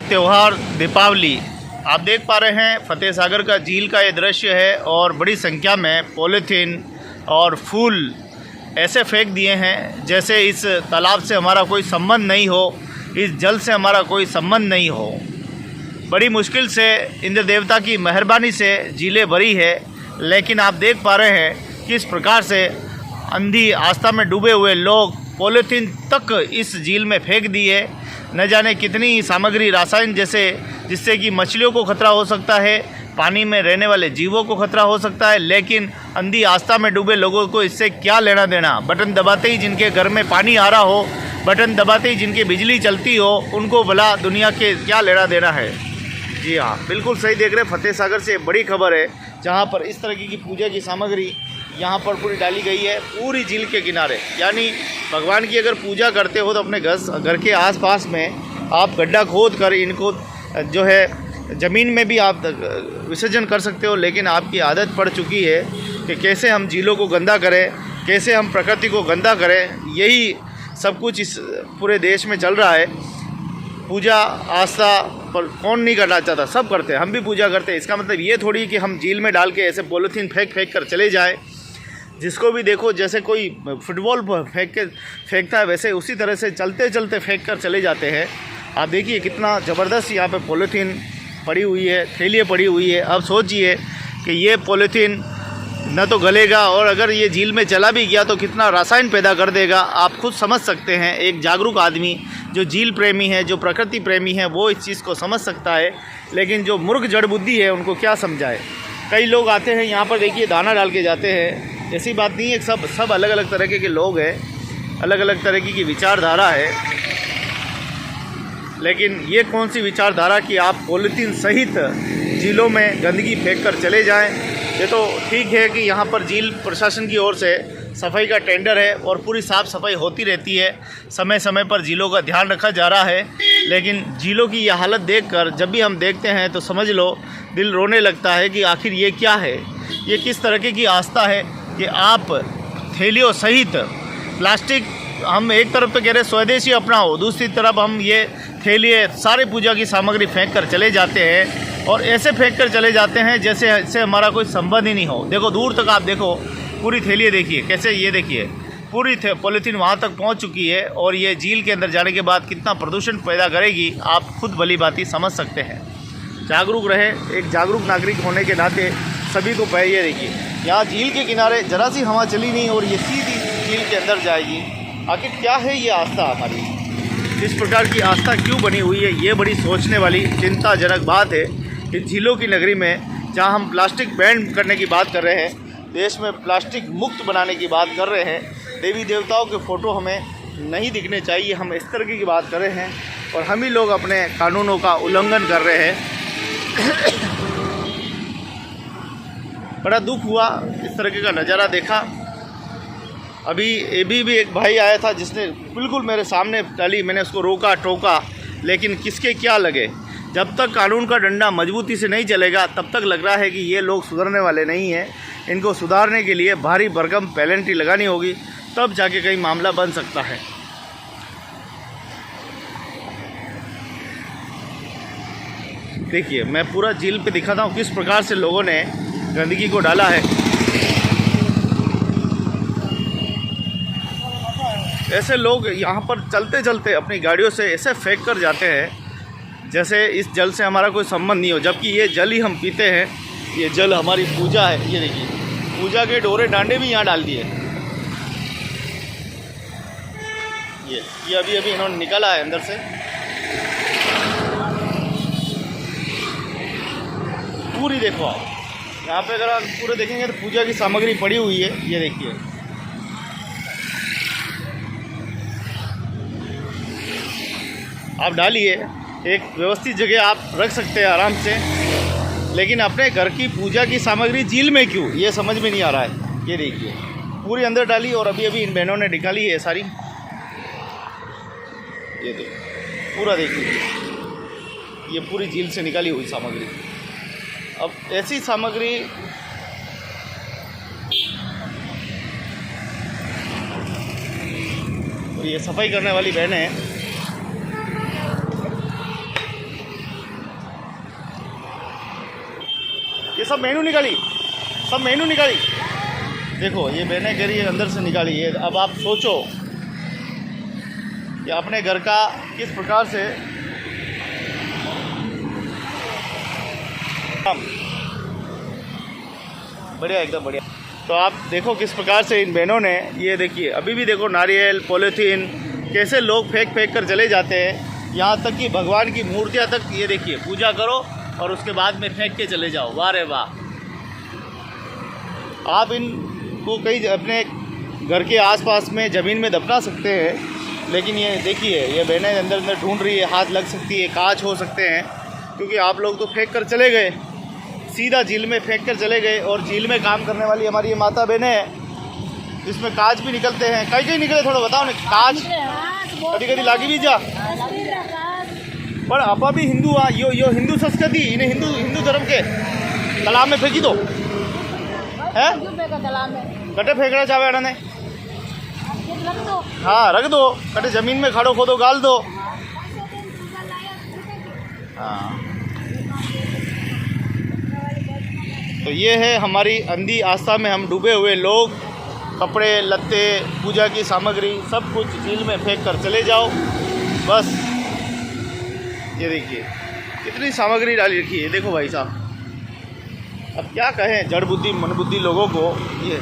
त्यौहार दीपावली। आप देख पा रहे हैं फतेह सागर का झील का ये दृश्य है और बड़ी संख्या में पॉलीथीन और फूल ऐसे फेंक दिए हैं जैसे इस तालाब से हमारा कोई संबंध नहीं हो, इस जल से हमारा कोई संबंध नहीं हो। बड़ी मुश्किल से इंद्र देवता की मेहरबानी से झीलें भरी है, लेकिन आप देख पा रहे हैं कि इस प्रकार से अंधी आस्था में डूबे हुए लोग पॉलीथीन तक इस झील में फेंक दिए। न जाने कितनी सामग्री रासायन जैसे जिससे कि मछलियों को खतरा हो सकता है, पानी में रहने वाले जीवों को खतरा हो सकता है, लेकिन अंधी आस्था में डूबे लोगों को इससे क्या लेना देना। बटन दबाते ही जिनके घर में पानी आ रहा हो, बटन दबाते ही जिनकी बिजली चलती हो, उनको भला दुनिया के क्या लेना देना है। जी हाँ, बिल्कुल सही देख रहे हैं। फतेह सागर से बड़ी खबर है जहाँ पर इस तरह की पूजा की सामग्री यहाँ पर पूरी डाली गई है पूरी झील के किनारे। यानी भगवान की अगर पूजा करते हो तो अपने घर के आसपास में आप गड्ढा खोद कर इनको जो है ज़मीन में भी आप विसर्जन कर सकते हो, लेकिन आपकी आदत पड़ चुकी है कि कैसे हम झीलों को गंदा करें, कैसे हम प्रकृति को गंदा करें। यही सब कुछ इस पूरे देश में चल रहा है। पूजा आस्था पर कौन नहीं करना चाहता, सब करते हैं, हम भी पूजा करते हैं। इसका मतलब ये थोड़ी कि हम झील में डाल के ऐसे पॉलीथीन फेंक कर चले जाएं। जिसको भी देखो जैसे कोई फुटबॉल फेंकता है वैसे उसी तरह से चलते चलते फेंक कर चले जाते हैं। आप देखिए कितना ज़बरदस्त यहाँ पे पॉलीथीन पड़ी हुई है, थैलियाँ पड़ी हुई है। अब सोचिए कि ये पॉलीथीन न तो गलेगा और अगर ये झील में चला भी गया तो कितना रासायन पैदा कर देगा। आप खुद समझ सकते हैं। एक जागरूक आदमी जो झील प्रेमी है, जो प्रकृति प्रेमी है, वो इस चीज़ को समझ सकता है, लेकिन जो मूर्ख जड़ बुद्धि है उनको क्या समझाए। कई लोग आते हैं यहाँ पर, देखिए दाना डाल के जाते हैं। ऐसी बात नहीं है, सब अलग अलग तरह के लोग हैं, अलग अलग तरह की विचारधारा है। लेकिन ये कौन सी विचारधारा कि आप पॉलीथीन सहित झीलों में गंदगी फेंक कर चले जाएं। ये तो ठीक है कि यहाँ पर झील प्रशासन की ओर से सफाई का टेंडर है और पूरी साफ़ सफाई होती रहती है, समय समय पर झीलों का ध्यान रखा जा रहा है। लेकिन झीलों की यह हालत देखकर जब भी हम देखते हैं तो समझ लो दिल रोने लगता है कि आखिर ये क्या है, ये किस तरह की आस्था है कि आप थैलियों सहित प्लास्टिक, हम एक तरफ तो कह रहे स्वदेशी अपनाओ, दूसरी तरफ हम ये थैलिए सारे पूजा की सामग्री फेंक कर चले जाते हैं और ऐसे फेंक कर चले जाते हैं जैसे इससे हमारा कोई संबंध ही नहीं हो। देखो दूर तक आप देखो, पूरी थैलियाँ देखिए कैसे, ये देखिए पूरी पॉलीथीन वहाँ तक पहुँच चुकी है और ये झील के अंदर जाने के बाद कितना प्रदूषण पैदा करेगी आप खुद भली भांति समझ सकते हैं। जागरूक रहे, एक जागरूक नागरिक होने के नाते सभी को ये देखिए यहाँ झील के किनारे जरा सी हवा चली नहीं और ये सीधी झील के अंदर जाएगी। आखिर क्या है ये आस्था हमारी, इस प्रकार की आस्था क्यों बनी हुई है, ये बड़ी सोचने वाली चिंताजनक बात है कि झीलों की नगरी में जहाँ हम प्लास्टिक बैन करने की बात कर रहे हैं, देश में प्लास्टिक मुक्त बनाने की बात कर रहे हैं, देवी देवताओं के फ़ोटो हमें नहीं दिखने चाहिए, हम इस तरह की बात कर रहे हैं और हम ही लोग अपने कानूनों का उल्लंघन कर रहे हैं। बड़ा दुख हुआ इस तरह का नज़ारा देखा। अभी भी एक भाई आया था जिसने बिल्कुल मेरे सामने डाली, मैंने उसको रोका टोका, लेकिन किसके क्या लगे। जब तक कानून का डंडा मजबूती से नहीं चलेगा तब तक लग रहा है कि ये लोग सुधरने वाले नहीं हैं। इनको सुधारने के लिए भारी भरकम पेनल्टी लगानी होगी, तब जाके कहीं मामला बन सकता है। देखिए मैं पूरा झील पे दिखाता हूँ किस प्रकार से लोगों ने गंदगी को डाला है। ऐसे लोग यहाँ पर चलते चलते अपनी गाड़ियों से ऐसे फेंक कर जाते हैं जैसे इस जल से हमारा कोई संबंध नहीं हो, जबकि ये जल ही हम पीते हैं, ये जल हमारी पूजा है। ये देखिए पूजा के डोरे डांडे भी यहाँ डाल दिए। ये अभी इन्होंने निकाला है अंदर से। पूरी देखो आप यहाँ पे, अगर आप पूरे देखेंगे तो पूजा की सामग्री पड़ी हुई है। ये देखिए आप डालिए, एक व्यवस्थित जगह आप रख सकते हैं आराम से, लेकिन अपने घर की पूजा की सामग्री झील में क्यों, ये समझ में नहीं आ रहा है। ये देखिए पूरी अंदर डाली और अभी इन बहनों ने निकाली है सारी। ये देखिए पूरा देखिए, ये पूरी झील से निकाली हुई सामग्री। अब ऐसी सामग्री ये सफाई करने वाली बहनें हैं, ये सब मेनू निकाली, सब मेनू निकाली। देखो ये बहनें कह रही है अंदर से निकाली है। अब आप सोचो कि अपने घर का किस प्रकार से बढ़िया, एकदम बढ़िया। तो आप देखो किस प्रकार से इन बहनों ने, ये देखिए अभी भी देखो नारियल पॉलीथीन कैसे लोग फेंक फेंक कर चले जाते हैं। यहाँ तक कि भगवान की मूर्तियाँ तक, ये देखिए पूजा करो और उसके बाद में फेंक के चले जाओ। वाह रे वाह। आप इनको कहीं अपने घर के आसपास में ज़मीन में दफना सकते हैं, लेकिन ये देखिए ये बहनें अंदर अंदर ढूंढ रही है। हाथ लग सकती है, कांच हो सकते हैं, क्योंकि आप लोग तो फेंक कर चले गए, सीधा झील में फेंक कर चले गए। और झील में काम करने वाली हमारी ये माता बहनें हैं, इसमें कांच भी निकलते हैं। कहीं कहीं निकले, थोड़ा बताओ ना। कांच कभी कभी लागी भी जा, पर आपा भी हिंदू आ, यो हिंदू संस्कृति, इन्हें हिंदू धर्म के तालाब में फेंकी दो है। कटे फेंकना चाहे अड़ा ने, हाँ रख दो, कटे ज़मीन में खड़ो खोदो गाल दो। हाँ तो ये है हमारी अंधी आस्था में हम डूबे हुए लोग। कपड़े लत्ते, पूजा की सामग्री सब कुछ झील में फेंक कर चले जाओ बस। ये देखिए कितनी सामग्री डाली रखी है, देखो भाई साहब। अब क्या कहें जड़ बुद्धि मन बुद्धि लोगों को। ये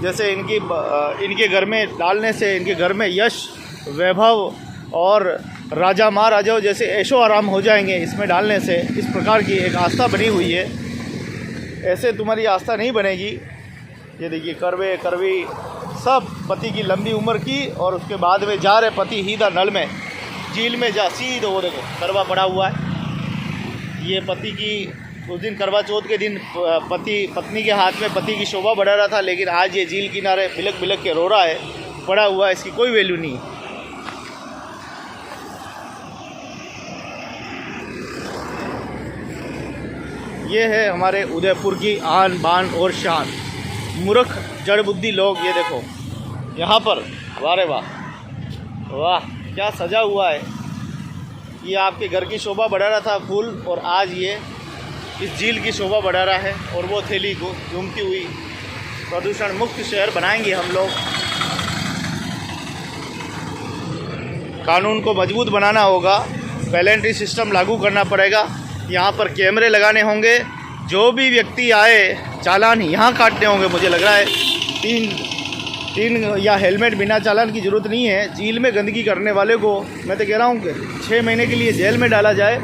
जैसे इनके घर में डालने से इनके घर में यश वैभव और राजा महाराजाओं जैसे ऐशो आराम हो जाएंगे इसमें डालने से। इस प्रकार की एक आस्था बनी हुई है, ऐसे तुम्हारी आस्था नहीं बनेगी। ये देखिए करवे करवी सब पति की लंबी उम्र की, और उसके बाद में जा रहे पति सीधा नल में झील में जा सीधे। वो देखो करवा पड़ा हुआ है। ये पति की उस दिन करवा चौथ के दिन पत्नी के हाथ में पति की शोभा बढ़ा रहा था, लेकिन आज ये झील किनारे बिलक बिलक के रो रहा है, पड़ा हुआ है, इसकी कोई वैल्यू नहीं। ये है हमारे उदयपुर की आन बान और शान। मूर्ख जड़ बुद्धि लोग, ये देखो यहाँ पर, वाह रे वाह, वाह क्या सजा हुआ है। ये आपके घर की शोभा बढ़ा रहा था फूल, और आज ये इस झील की शोभा बढ़ा रहा है। और वो थैली को घूमती हुई प्रदूषण मुक्त शहर बनाएंगे हम लोग। कानून को मजबूत बनाना होगा, पेनल्टी सिस्टम लागू करना पड़ेगा। यहाँ पर कैमरे लगाने होंगे, जो भी व्यक्ति आए चालान यहाँ काटने होंगे। मुझे लग रहा है तीन या हेलमेट बिना चालान की ज़रूरत नहीं है। झील में गंदगी करने वाले को मैं तो कह रहा हूँ कि 6 महीने के लिए जेल में डाला जाए।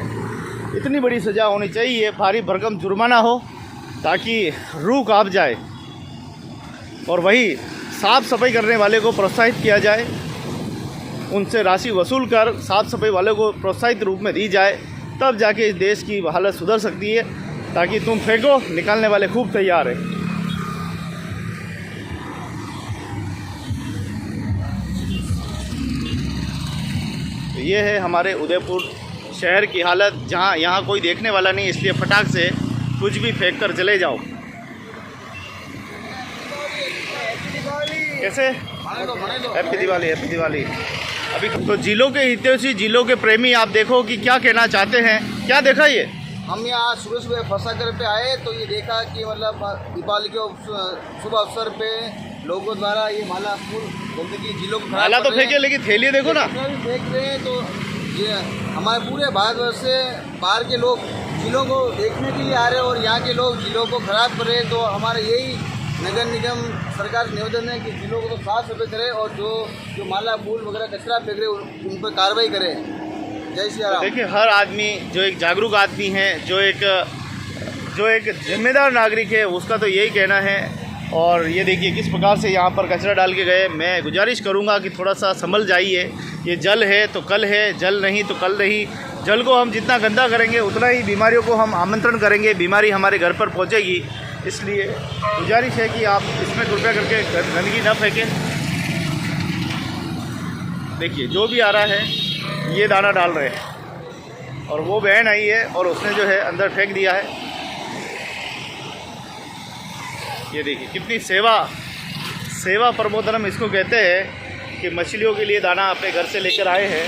इतनी बड़ी सज़ा होनी चाहिए, भारी भरकम जुर्माना हो, ताकि रूह काँप जाए। और वही साफ़ सफाई करने वाले को प्रोत्साहित किया जाए, उनसे राशि वसूल कर साफ़ सफाई वाले को प्रोत्साहित रूप में दी जाए, तब जाके इस देश की हालत सुधर सकती है। ताकि तुम फेंको, निकालने वाले खूब तैयार हैं। तो ये है हमारे उदयपुर शहर की हालत, जहाँ यहाँ कोई देखने वाला नहीं, इसलिए फटाक से कुछ भी फेंक कर चले जाओ। कैसे? Happy Diwali, happy Diwali. अभी तो जिलों के हितैषी, जिलों के प्रेमी, आप देखो कि क्या कहना चाहते हैं। क्या देखा ये? हम यहाँ सुबह सुबह फसाकर पे आए तो ये देखा कि मतलब दीपावली के शुभ अवसर पे लोगों द्वारा ये माला फूल गंदगी जिलों को माला तो फेंके, लेकिन थैली देखो ना फेंक रहे हैं। तो ये हमारे पूरे भारतवर्ष से बाहर के लोग जिलों को देखने के लिए आ रहे हैं, और यहाँ के लोग जिलों को खराब कर रहे हैं। तो हमारे यही नगर निगम सरकार निवेदन है कि जिलों को तो साफ सफाई करें, और जो माला फूल वगैरह कचरा फेंक रहे उन पर कार्रवाई करें। जय श्री राम। देखिए हर आदमी जो एक जागरूक आदमी है, जो एक जिम्मेदार नागरिक है, उसका तो यही कहना है। और ये देखिए किस प्रकार से यहाँ पर कचरा डाल के गए। मैं गुजारिश करूँगा कि थोड़ा सा संभल जाइए। ये जल है तो कल है, जल नहीं तो कल नहीं। जल को हम जितना गंदा करेंगे उतना ही बीमारियों को हम आमंत्रण करेंगे, बीमारी हमारे घर पर पहुँचेगी। इसलिए गुजारिश है कि आप इसमें कृपया करके गंदगी न फेंकें। देखिए जो भी आ रहा है ये दाना डाल रहे हैं, और वो बहन आई है और उसने जो है अंदर फेंक दिया है। ये देखिए कितनी सेवा प्रबोधनम इसको कहते हैं, कि मछलियों के लिए दाना अपने घर से लेकर आए हैं।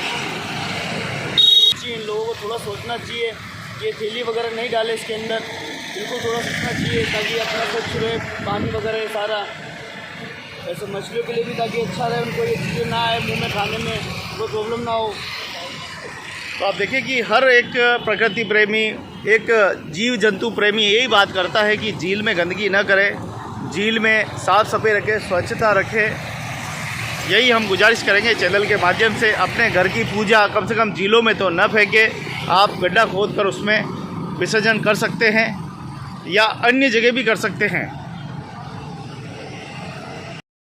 इन लोगों को थोड़ा सोचना चाहिए, ये थैली वगैरह नहीं डाले इसके अंदर। इनको थोड़ा सोचना चाहिए ताकि अपना स्वच्छ रहे पानी वगैरह सारा, ऐसे मछलियों के लिए भी ताकि अच्छा रहे, उनको ये चीज़ें ना आए मुंह में खाने में, कोई प्रॉब्लम ना हो। तो आप देखिए कि हर एक प्रकृति प्रेमी, एक जीव जंतु प्रेमी यही बात करता है कि झील में गंदगी न करें, झील में साफ़ सफाई रखें, स्वच्छता रखें। यही हम गुजारिश करेंगे चैनल के माध्यम से। अपने घर की पूजा कम से कम झीलों में तो न फेंकें। आप गड्ढा खोद कर उसमें विसर्जन कर सकते हैं या अन्य जगह भी कर सकते हैं।